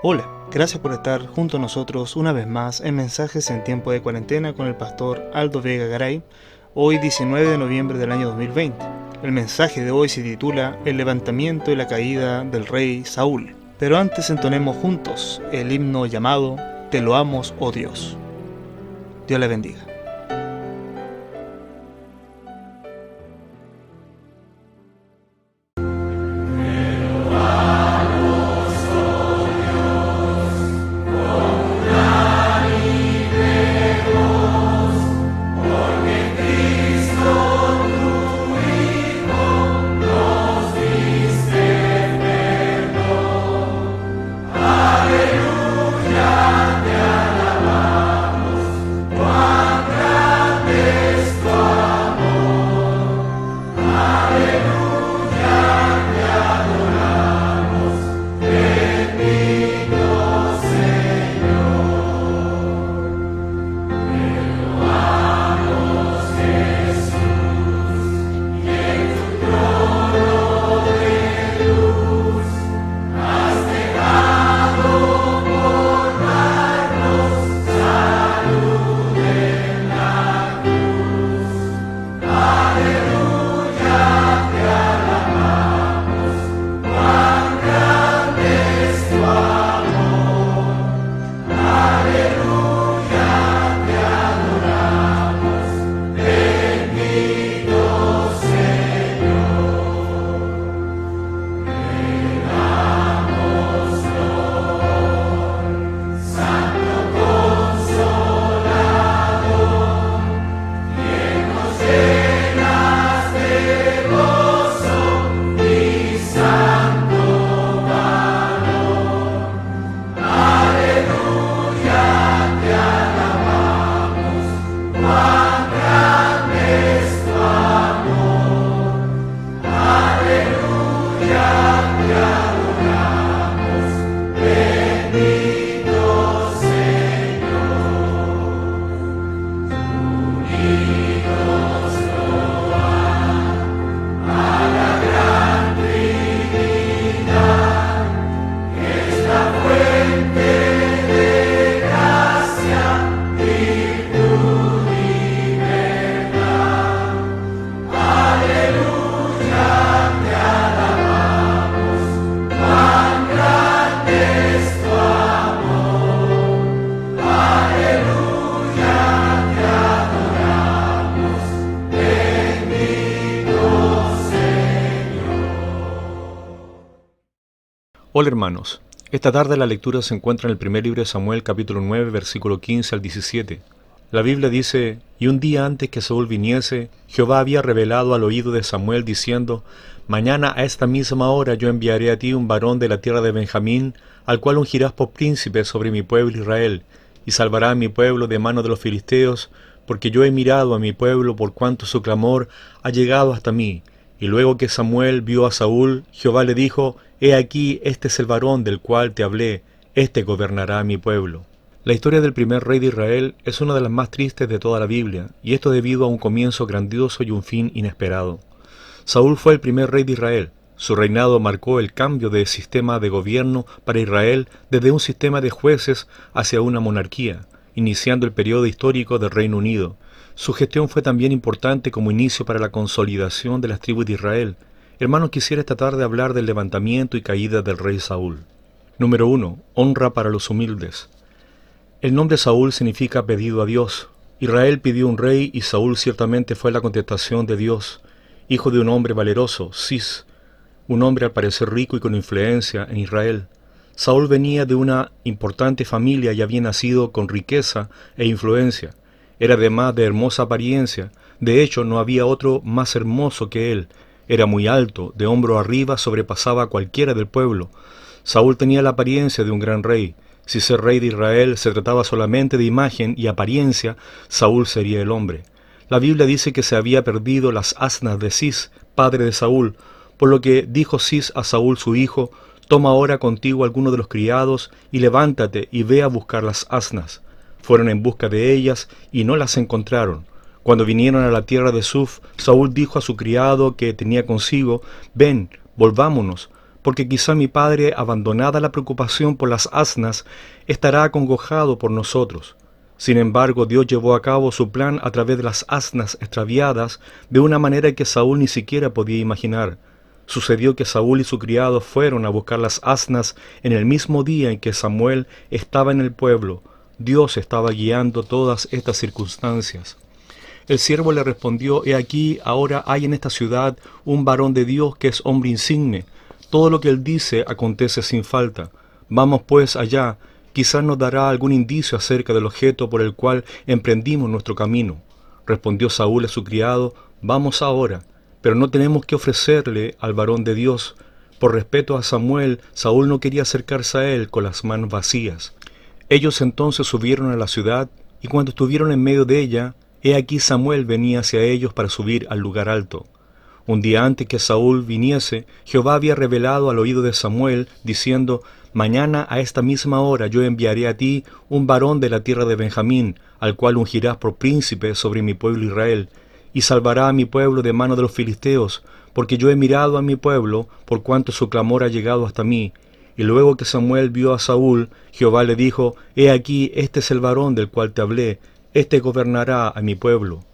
Hola, gracias por estar junto a nosotros una vez más en Mensajes en Tiempo de Cuarentena con el pastor Aldo Vega Garay, hoy 19 de noviembre del año 2020. El mensaje de hoy se titula El levantamiento y la caída del rey Saúl. Pero antes entonemos juntos el himno llamado Te loamos, oh Dios. Dios le bendiga. Hola hermanos, esta tarde la lectura se encuentra en el primer libro de Samuel capítulo 9 versículo 15 al 17. La Biblia dice: Y un día antes que Saúl viniese, Jehová había revelado al oído de Samuel diciendo: Mañana a esta misma hora yo enviaré a ti un varón de la tierra de Benjamín, al cual ungirás por príncipe sobre mi pueblo Israel, y salvará a mi pueblo de mano de los filisteos, porque yo he mirado a mi pueblo por cuanto su clamor ha llegado hasta mí. Y luego que Samuel vio a Saúl, Jehová le dijo: He aquí, este es el varón del cual te hablé, este gobernará a mi pueblo. La historia del primer rey de Israel es una de las más tristes de toda la Biblia, y esto debido a un comienzo grandioso y un fin inesperado. Saúl fue el primer rey de Israel. Su reinado marcó el cambio de sistema de gobierno para Israel desde un sistema de jueces hacia una monarquía, iniciando el periodo histórico del Reino Unido. Su gestión fue también importante como inicio para la consolidación de las tribus de Israel. Hermanos, quisiera esta tarde hablar del levantamiento y caída del rey Saúl. Número 1. Honra para los humildes. El nombre Saúl significa pedido a Dios. Israel pidió un rey y Saúl ciertamente fue la contestación de Dios. Hijo de un hombre valeroso, Cis, un hombre al parecer rico y con influencia en Israel. Saúl venía de una importante familia y había nacido con riqueza e influencia. Era además de hermosa apariencia. De hecho, no había otro más hermoso que él. Era muy alto, de hombro arriba sobrepasaba a cualquiera del pueblo. Saúl tenía la apariencia de un gran rey. Si ser rey de Israel se trataba solamente de imagen y apariencia, Saúl sería el hombre. La Biblia dice que se había perdido las asnas de Cis, padre de Saúl, por lo que dijo Cis a Saúl su hijo: «Toma ahora contigo alguno de los criados y levántate y ve a buscar las asnas». Fueron en busca de ellas y no las encontraron. Cuando vinieron a la tierra de Suf, Saúl dijo a su criado que tenía consigo: «Ven, volvámonos, porque quizá mi padre, abandonada la preocupación por las asnas, estará acongojado por nosotros. Sin embargo, Dios llevó a cabo su plan a través de las asnas extraviadas de una manera que Saúl ni siquiera podía imaginar. Sucedió que Saúl y su criado fueron a buscar las asnas en el mismo día en que Samuel estaba en el pueblo. Dios estaba guiando todas estas circunstancias. El siervo le respondió: He aquí, ahora hay en esta ciudad un varón de Dios que es hombre insigne. Todo lo que él dice acontece sin falta. Vamos pues allá, quizás nos dará algún indicio acerca del objeto por el cual emprendimos nuestro camino. Respondió Saúl a su criado: Vamos ahora, pero no tenemos que ofrecerle al varón de Dios. Por respeto a Samuel, Saúl no quería acercarse a él con las manos vacías. Ellos entonces subieron a la ciudad, y cuando estuvieron en medio de ella, he aquí Samuel venía hacia ellos para subir al lugar alto. Un día antes que Saúl viniese, Jehová había revelado al oído de Samuel, diciendo: Mañana a esta misma hora yo enviaré a ti un varón de la tierra de Benjamín, al cual ungirás por príncipe sobre mi pueblo Israel, y salvará a mi pueblo de mano de los filisteos, porque yo he mirado a mi pueblo, por cuanto su clamor ha llegado hasta mí. Y luego que Samuel vio a Saúl, Jehová le dijo: He aquí, este es el varón del cual te hablé, este gobernará a mi pueblo.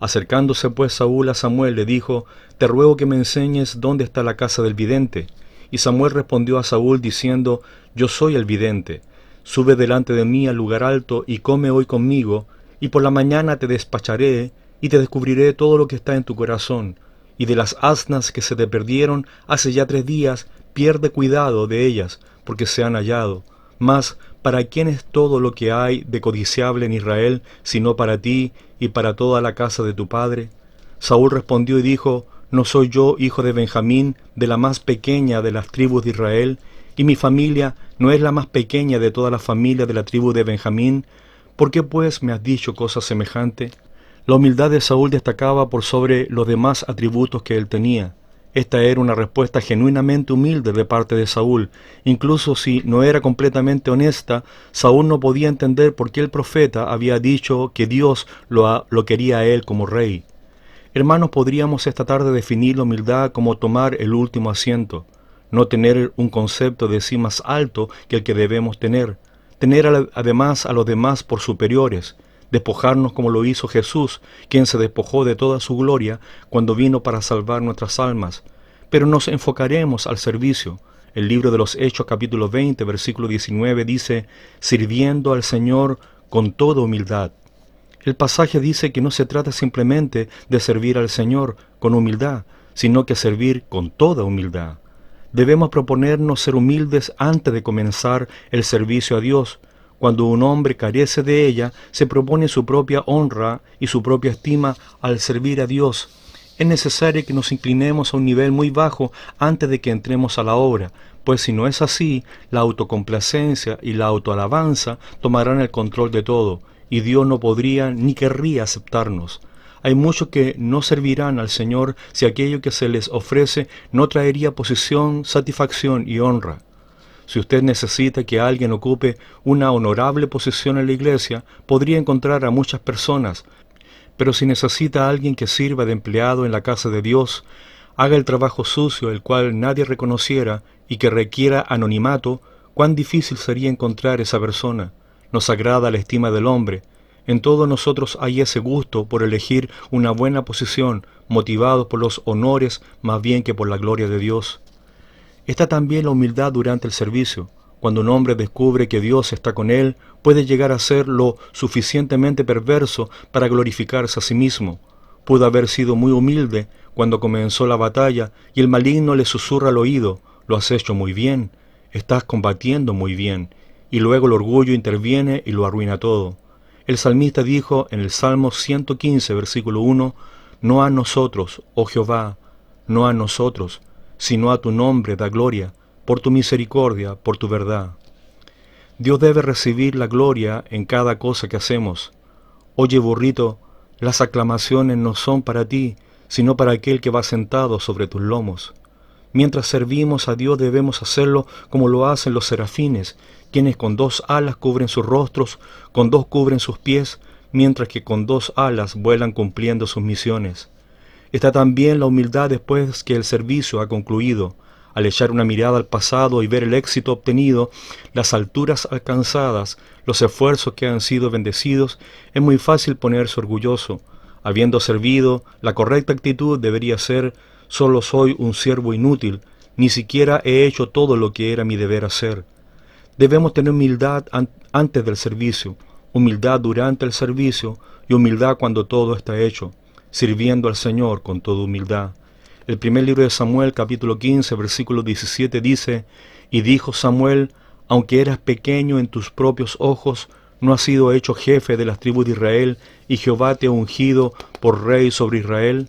Acercándose pues Saúl a Samuel, le dijo: Te ruego que me enseñes dónde está la casa del vidente. Y Samuel respondió a Saúl diciendo: Yo soy el vidente. Sube delante de mí al lugar alto y come hoy conmigo, y por la mañana te despacharé y te descubriré todo lo que está en tu corazón. Y de las asnas que se te perdieron hace ya 3 días, pierde cuidado de ellas, porque se han hallado. Mas, ¿para quién es todo lo que hay de codiciable en Israel, sino para ti y para toda la casa de tu padre? Saúl respondió y dijo: ¿No soy yo hijo de Benjamín, de la más pequeña de las tribus de Israel? ¿Y mi familia no es la más pequeña de toda la familia de la tribu de Benjamín? ¿Por qué pues me has dicho cosa semejante? La humildad de Saúl destacaba por sobre los demás atributos que él tenía. Esta era una respuesta genuinamente humilde de parte de Saúl. Incluso si no era completamente honesta, Saúl no podía entender por qué el profeta había dicho que Dios lo quería a él como rey. Hermanos, podríamos esta tarde definir la humildad como tomar el último asiento, no tener un concepto de sí más alto que el que debemos tener además a los demás por superiores, despojarnos como lo hizo Jesús, quien se despojó de toda su gloria cuando vino para salvar nuestras almas. Pero nos enfocaremos al servicio. El libro de los Hechos capítulo 20, versículo 19 dice: sirviendo al Señor con toda humildad. El pasaje dice que no se trata simplemente de servir al Señor con humildad, sino que servir con toda humildad. Debemos proponernos ser humildes antes de comenzar el servicio a Dios. Cuando un hombre carece de ella, se propone su propia honra y su propia estima al servir a Dios. Es necesario que nos inclinemos a un nivel muy bajo antes de que entremos a la obra, pues si no es así, la autocomplacencia y la autoalabanza tomarán el control de todo, y Dios no podría ni querría aceptarnos. Hay muchos que no servirán al Señor si aquello que se les ofrece no traería posición, satisfacción y honra. Si usted necesita que alguien ocupe una honorable posición en la iglesia, podría encontrar a muchas personas, pero si necesita a alguien que sirva de empleado en la casa de Dios, haga el trabajo sucio, el cual nadie reconociera y que requiera anonimato, cuán difícil sería encontrar esa persona. Nos agrada la estima del hombre. En todos nosotros hay ese gusto por elegir una buena posición, motivados por los honores más bien que por la gloria de Dios. Está también la humildad durante el servicio. Cuando un hombre descubre que Dios está con él, puede llegar a ser lo suficientemente perverso para glorificarse a sí mismo. Pudo haber sido muy humilde cuando comenzó la batalla y el maligno le susurra al oído: lo has hecho muy bien, estás combatiendo muy bien, y luego el orgullo interviene y lo arruina todo. El salmista dijo en el Salmo 115, versículo 1, no a nosotros, oh Jehová, no a nosotros, sino a tu nombre da gloria, por tu misericordia, por tu verdad. Dios debe recibir la gloria en cada cosa que hacemos. Oye, burrito, las aclamaciones no son para ti, sino para aquel que va sentado sobre tus lomos. Mientras servimos a Dios debemos hacerlo como lo hacen los serafines, quienes con 2 alas cubren sus rostros, con 2 cubren sus pies, mientras que con 2 alas vuelan cumpliendo sus misiones. Está también la humildad después que el servicio ha concluido. Al echar una mirada al pasado y ver el éxito obtenido, las alturas alcanzadas, los esfuerzos que han sido bendecidos, es muy fácil ponerse orgulloso. Habiendo servido, la correcta actitud debería ser: solo soy un siervo inútil, ni siquiera he hecho todo lo que era mi deber hacer. Debemos tener humildad antes del servicio, humildad durante el servicio y humildad cuando todo está hecho, sirviendo al Señor con toda humildad. El primer libro de Samuel, capítulo 15, versículo 17 dice: Y dijo Samuel: aunque eras pequeño en tus propios ojos, no has sido hecho jefe de las tribus de Israel, y Jehová te ha ungido por rey sobre Israel.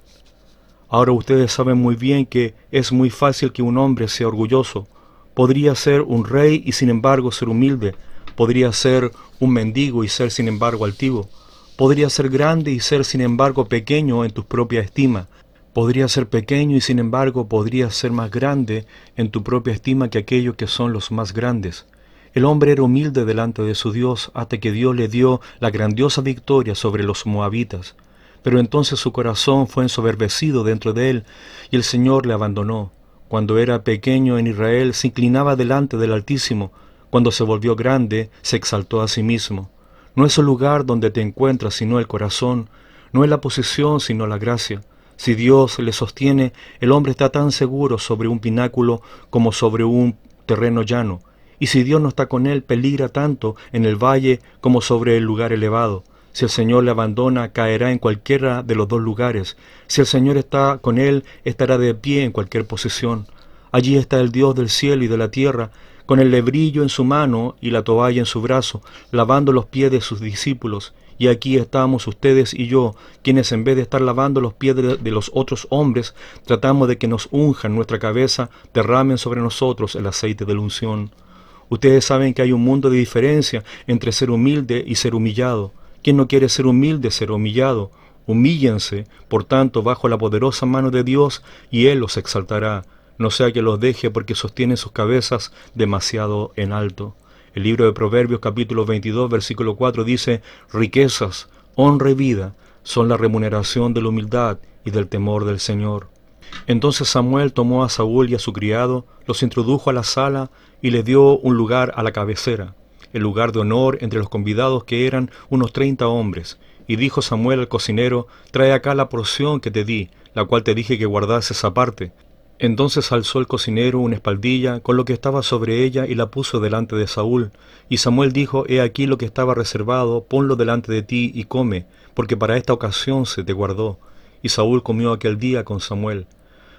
Ahora ustedes saben muy bien que es muy fácil que un hombre sea orgulloso. Podría ser un rey y sin embargo ser humilde. Podría ser un mendigo y ser sin embargo altivo. Podría ser grande y ser sin embargo pequeño en tu propia estima. Podría ser pequeño y sin embargo podría ser más grande en tu propia estima que aquellos que son los más grandes. El hombre era humilde delante de su Dios hasta que Dios le dio la grandiosa victoria sobre los moabitas. Pero entonces su corazón fue ensoberbecido dentro de él y el Señor le abandonó. Cuando era pequeño en Israel se inclinaba delante del Altísimo. Cuando se volvió grande se exaltó a sí mismo. No es el lugar donde te encuentras sino el corazón. No es la posición sino la gracia. Si Dios le sostiene, el hombre está tan seguro sobre un pináculo como sobre un terreno llano. Y si Dios no está con él, peligra tanto en el valle como sobre el lugar elevado. Si el Señor le abandona, caerá en cualquiera de los dos lugares. Si el Señor está con él, estará de pie en cualquier posición. Allí está el Dios del cielo y de la tierra, con el lebrillo en su mano y la toalla en su brazo, lavando los pies de sus discípulos. Y aquí estamos ustedes y yo, quienes en vez de estar lavando los pies de los otros hombres, tratamos de que nos unjan nuestra cabeza, derramen sobre nosotros el aceite de la unción. Ustedes saben que hay un mundo de diferencia entre ser humilde y ser humillado. ¿Quién no quiere ser humilde, ser humillado? Humíllense, por tanto, bajo la poderosa mano de Dios, y Él los exaltará. No sea que los deje porque sostienen sus cabezas demasiado en alto. El libro de Proverbios capítulo 22, versículo 4 dice: riquezas, honra y vida son la remuneración de la humildad y del temor del Señor. Entonces Samuel tomó a Saúl y a su criado, los introdujo a la sala y le dio un lugar a la cabecera, el lugar de honor entre los convidados, que eran unos 30 hombres. Y dijo Samuel al cocinero: trae acá la porción que te di, la cual te dije que guardases aparte. Entonces alzó el cocinero una espaldilla con lo que estaba sobre ella y la puso delante de Saúl. Y Samuel dijo: he aquí lo que estaba reservado, ponlo delante de ti y come, porque para esta ocasión se te guardó. Y Saúl comió aquel día con Samuel.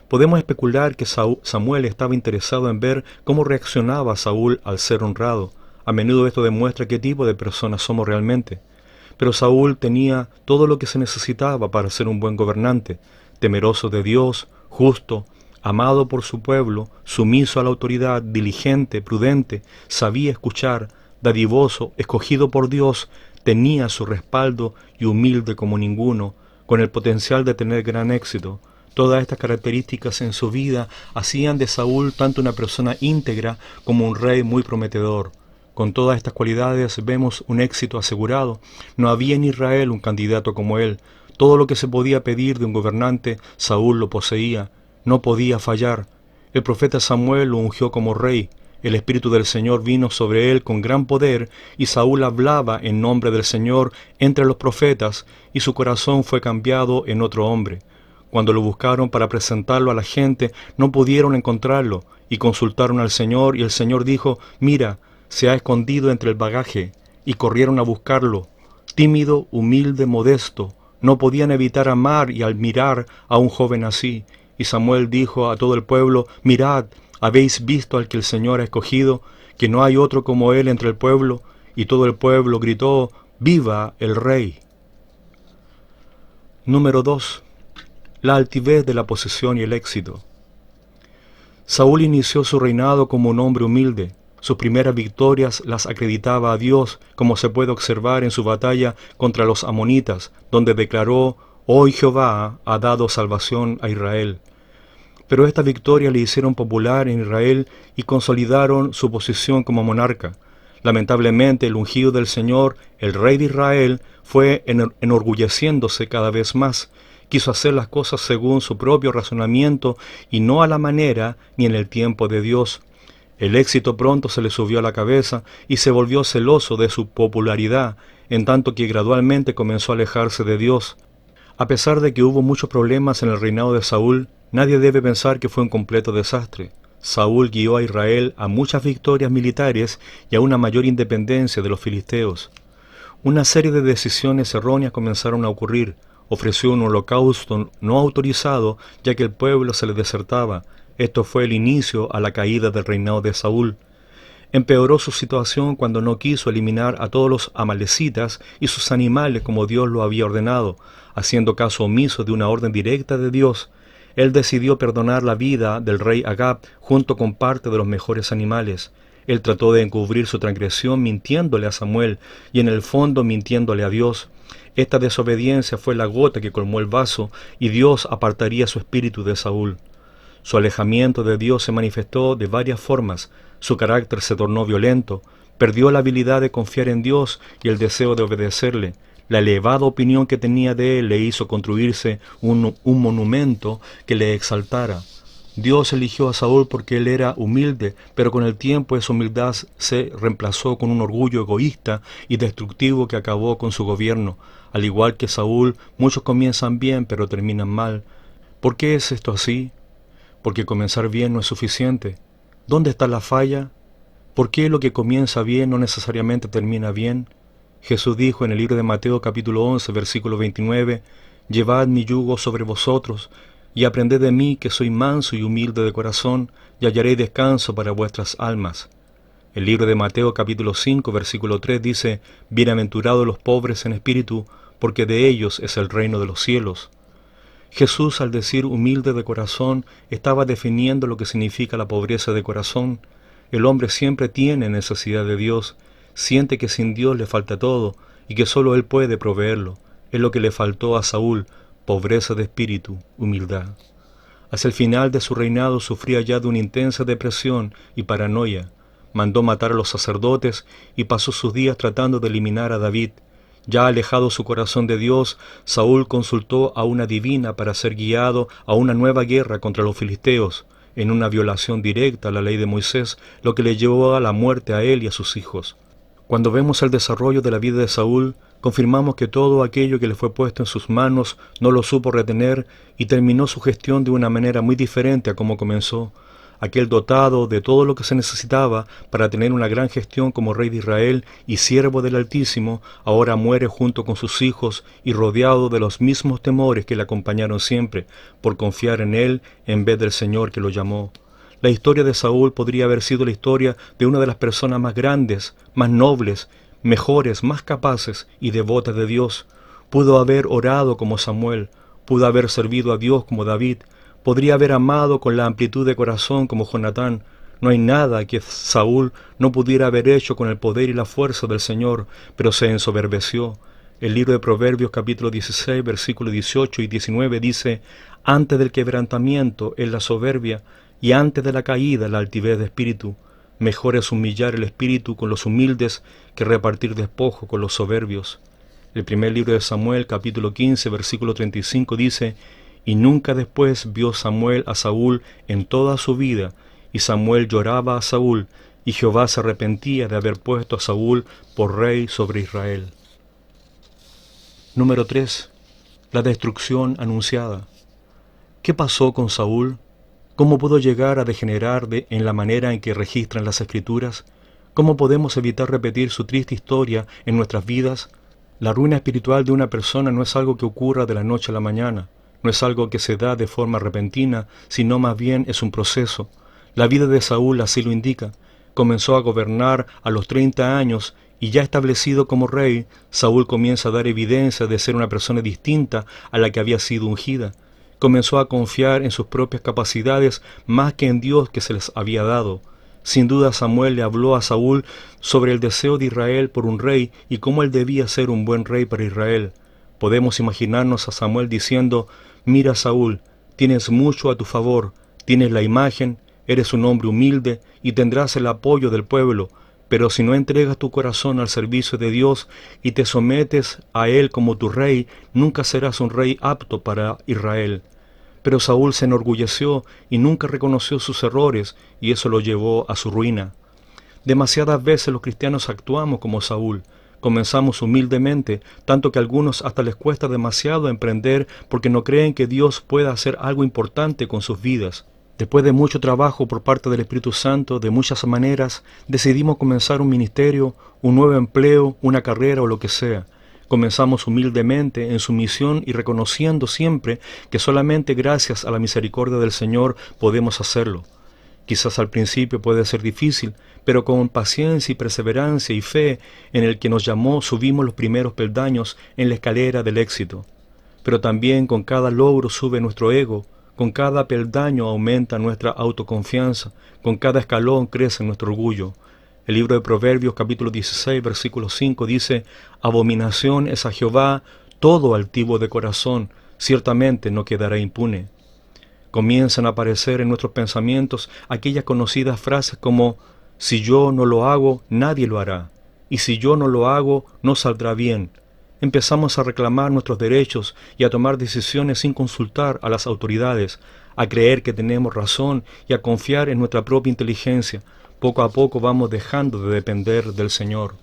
Podemos especular que Samuel estaba interesado en ver cómo reaccionaba Saúl al ser honrado. A menudo esto demuestra qué tipo de personas somos realmente. Pero Saúl tenía todo lo que se necesitaba para ser un buen gobernante: temeroso de Dios, justo, amado por su pueblo, sumiso a la autoridad, diligente, prudente, sabía escuchar, dadivoso, escogido por Dios, tenía su respaldo y humilde como ninguno, con el potencial de tener gran éxito. Todas estas características en su vida hacían de Saúl tanto una persona íntegra como un rey muy prometedor. Con todas estas cualidades vemos un éxito asegurado. No había en Israel un candidato como él. Todo lo que se podía pedir de un gobernante, Saúl lo poseía. No podía fallar. El profeta Samuel lo ungió como rey. El Espíritu del Señor vino sobre él con gran poder, y Saúl hablaba en nombre del Señor entre los profetas, y su corazón fue cambiado en otro hombre. Cuando lo buscaron para presentarlo a la gente, no pudieron encontrarlo, y consultaron al Señor, y el Señor dijo: mira, se ha escondido entre el bagaje. Y corrieron a buscarlo. Tímido, humilde, modesto, no podían evitar amar y admirar a un joven así. Y Samuel dijo a todo el pueblo: mirad, habéis visto al que el Señor ha escogido, que no hay otro como él entre el pueblo. Y todo el pueblo gritó: ¡viva el rey! Número 2. La altivez de la posesión y el éxito. Saúl inició su reinado como un hombre humilde. Sus primeras victorias las acreditaba a Dios, como se puede observar en su batalla contra los amonitas, donde declaró: hoy Jehová ha dado salvación a Israel. Pero estas victorias le hicieron popular en Israel y consolidaron su posición como monarca. Lamentablemente, el ungido del Señor, el rey de Israel, fue enorgulleciéndose cada vez más, quiso hacer las cosas según su propio razonamiento y no a la manera ni en el tiempo de Dios. El éxito pronto se le subió a la cabeza y se volvió celoso de su popularidad, en tanto que gradualmente comenzó a alejarse de Dios. A pesar de que hubo muchos problemas en el reinado de Saúl, nadie debe pensar que fue un completo desastre. Saúl guió a Israel a muchas victorias militares y a una mayor independencia de los filisteos. Una serie de decisiones erróneas comenzaron a ocurrir. Ofreció un holocausto no autorizado, ya que el pueblo se le desertaba. Esto fue el inicio a la caída del reinado de Saúl. Empeoró su situación cuando no quiso eliminar a todos los amalecitas y sus animales como Dios lo había ordenado, haciendo caso omiso de una orden directa de Dios. Él decidió perdonar la vida del rey Agab junto con parte de los mejores animales. Él trató de encubrir su transgresión mintiéndole a Samuel y en el fondo mintiéndole a Dios. Esta desobediencia fue la gota que colmó el vaso y Dios apartaría su espíritu de Saúl. Su alejamiento de Dios se manifestó de varias formas. Su carácter se tornó violento, perdió la habilidad de confiar en Dios y el deseo de obedecerle. La elevada opinión que tenía de él le hizo construirse un monumento que le exaltara. Dios eligió a Saúl porque él era humilde, pero con el tiempo esa humildad se reemplazó con un orgullo egoísta y destructivo que acabó con su gobierno. Al igual que Saúl, muchos comienzan bien pero terminan mal. ¿Por qué es esto así? Porque comenzar bien no es suficiente. ¿Dónde está la falla? ¿Por qué lo que comienza bien no necesariamente termina bien? Jesús dijo en el libro de Mateo capítulo 11, versículo 29, «Llevad mi yugo sobre vosotros, y aprended de mí que soy manso y humilde de corazón, y hallaréis descanso para vuestras almas». El libro de Mateo capítulo 5, versículo 3 dice, «Bienaventurados los pobres en espíritu, porque de ellos es el reino de los cielos». Jesús, al decir humilde de corazón, estaba definiendo lo que significa la pobreza de corazón. El hombre siempre tiene necesidad de Dios, siente que sin Dios le falta todo y que solo Él puede proveerlo. Es lo que le faltó a Saúl, pobreza de espíritu, humildad. Hacia el final de su reinado sufría ya de una intensa depresión y paranoia. Mandó matar a los sacerdotes y pasó sus días tratando de eliminar a David. Ya alejado su corazón de Dios, Saúl consultó a una divina para ser guiado a una nueva guerra contra los filisteos, en una violación directa a la ley de Moisés, lo que le llevó a la muerte a él y a sus hijos. Cuando vemos el desarrollo de la vida de Saúl, confirmamos que todo aquello que le fue puesto en sus manos no lo supo retener y terminó su gestión de una manera muy diferente a como comenzó. Aquel dotado de todo lo que se necesitaba para tener una gran gestión como rey de Israel y siervo del Altísimo, ahora muere junto con sus hijos y rodeado de los mismos temores que le acompañaron siempre, por confiar en él en vez del Señor que lo llamó. La historia de Saúl podría haber sido la historia de una de las personas más grandes, más nobles, mejores, más capaces y devotas de Dios. Pudo haber orado como Samuel, pudo haber servido a Dios como David, podría haber amado con la amplitud de corazón como Jonatán. No hay nada que Saúl no pudiera haber hecho con el poder y la fuerza del Señor, pero se ensoberbeció. El libro de Proverbios capítulo 16, versículos 18 y 19 dice, «Antes del quebrantamiento es la soberbia, y antes de la caída la altivez de espíritu. Mejor es humillar el espíritu con los humildes que repartir despojo con los soberbios». El primer libro de Samuel capítulo 15, versículo 35 dice, «Y nunca después vio Samuel a Saúl en toda su vida, y Samuel lloraba a Saúl, y Jehová se arrepentía de haber puesto a Saúl por rey sobre Israel». Número 3. La destrucción anunciada. ¿Qué pasó con Saúl? ¿Cómo pudo llegar a degenerar en la manera en que registran las Escrituras? ¿Cómo podemos evitar repetir su triste historia en nuestras vidas? La ruina espiritual de una persona no es algo que ocurra de la noche a la mañana. No es algo que se da de forma repentina, sino más bien es un proceso. La vida de Saúl así lo indica. Comenzó a gobernar a los 30 años y ya establecido como rey, Saúl comienza a dar evidencia de ser una persona distinta a la que había sido ungida. Comenzó a confiar en sus propias capacidades más que en Dios que se les había dado. Sin duda Samuel le habló a Saúl sobre el deseo de Israel por un rey y cómo él debía ser un buen rey para Israel. Podemos imaginarnos a Samuel diciendo, «Mira, Saúl, tienes mucho a tu favor, tienes la imagen, eres un hombre humilde y tendrás el apoyo del pueblo, Pero si no entregas tu corazón al servicio de Dios y te sometes a Él como tu rey, nunca serás un rey apto para Israel. Pero Saúl se enorgulleció y nunca reconoció sus errores, y eso lo llevó a su ruina. Demasiadas veces los cristianos actuamos como Saúl. Comenzamos humildemente, tanto que a algunos hasta les cuesta demasiado emprender porque no creen que Dios pueda hacer algo importante con sus vidas. Después de mucho trabajo por parte del Espíritu Santo, de muchas maneras, decidimos comenzar un ministerio, un nuevo empleo, una carrera o lo que sea. Comenzamos humildemente en sumisión y reconociendo siempre que solamente gracias a la misericordia del Señor podemos hacerlo. Quizás al principio puede ser difícil, pero con paciencia y perseverancia y fe en el que nos llamó subimos los primeros peldaños en la escalera del éxito. Pero también con cada logro sube nuestro ego, con cada peldaño aumenta nuestra autoconfianza, con cada escalón crece nuestro orgullo. El libro de Proverbios capítulo 16 versículo 5 dice: «Abominación es a Jehová todo altivo de corazón, ciertamente no quedará impune». Comienzan a aparecer en nuestros pensamientos aquellas conocidas frases como: «Si yo no lo hago, nadie lo hará, y si yo no lo hago, no saldrá bien». Empezamos a reclamar nuestros derechos y a tomar decisiones sin consultar a las autoridades, a creer que tenemos razón y a confiar en nuestra propia inteligencia. Poco a poco vamos dejando de depender del Señor.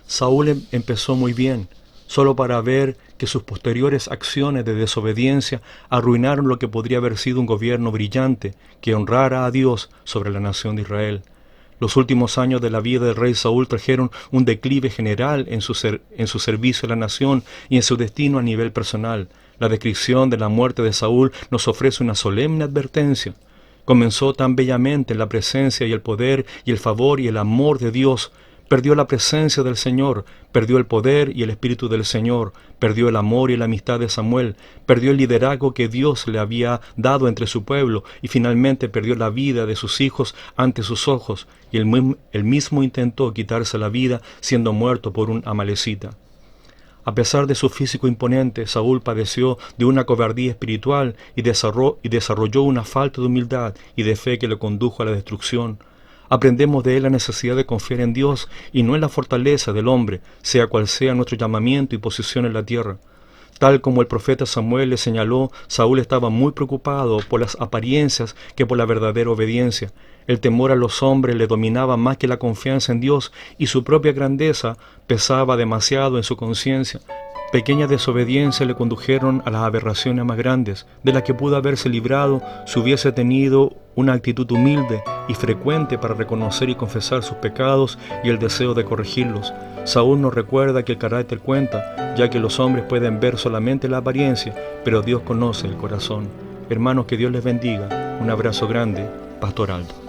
Saúl empezó muy bien, solo para ver que sus posteriores acciones de desobediencia arruinaron lo que podría haber sido un gobierno brillante que honrara a Dios sobre la nación de Israel. Los últimos años de la vida del rey Saúl trajeron un declive general en su servicio a la nación y en su destino a nivel personal. La descripción de la muerte de Saúl nos ofrece una solemne advertencia. Comenzó tan bellamente en la presencia y el poder y el favor y el amor de Dios. Perdió la presencia del Señor, perdió el poder y el espíritu del Señor, perdió el amor y la amistad de Samuel, perdió el liderazgo que Dios le había dado entre su pueblo y finalmente perdió la vida de sus hijos ante sus ojos, y él mismo intentó quitarse la vida siendo muerto por un amalecita. A pesar de su físico imponente, Saúl padeció de una cobardía espiritual y desarrolló una falta de humildad y de fe que le condujo a la destrucción. Aprendemos de él la necesidad de confiar en Dios y no en la fortaleza del hombre, sea cual sea nuestro llamamiento y posición en la tierra. Tal como el profeta Samuel le señaló, Saúl estaba muy preocupado por las apariencias que por la verdadera obediencia. El temor a los hombres le dominaba más que la confianza en Dios y su propia grandeza pesaba demasiado en su conciencia. Pequeñas desobediencias le condujeron a las aberraciones más grandes, de las que pudo haberse librado si hubiese tenido una actitud humilde y frecuente para reconocer y confesar sus pecados y el deseo de corregirlos. Saúl nos recuerda que el carácter cuenta, ya que los hombres pueden ver solamente la apariencia, pero Dios conoce el corazón. Hermanos, que Dios les bendiga. Un abrazo grande, Pastor Aldo.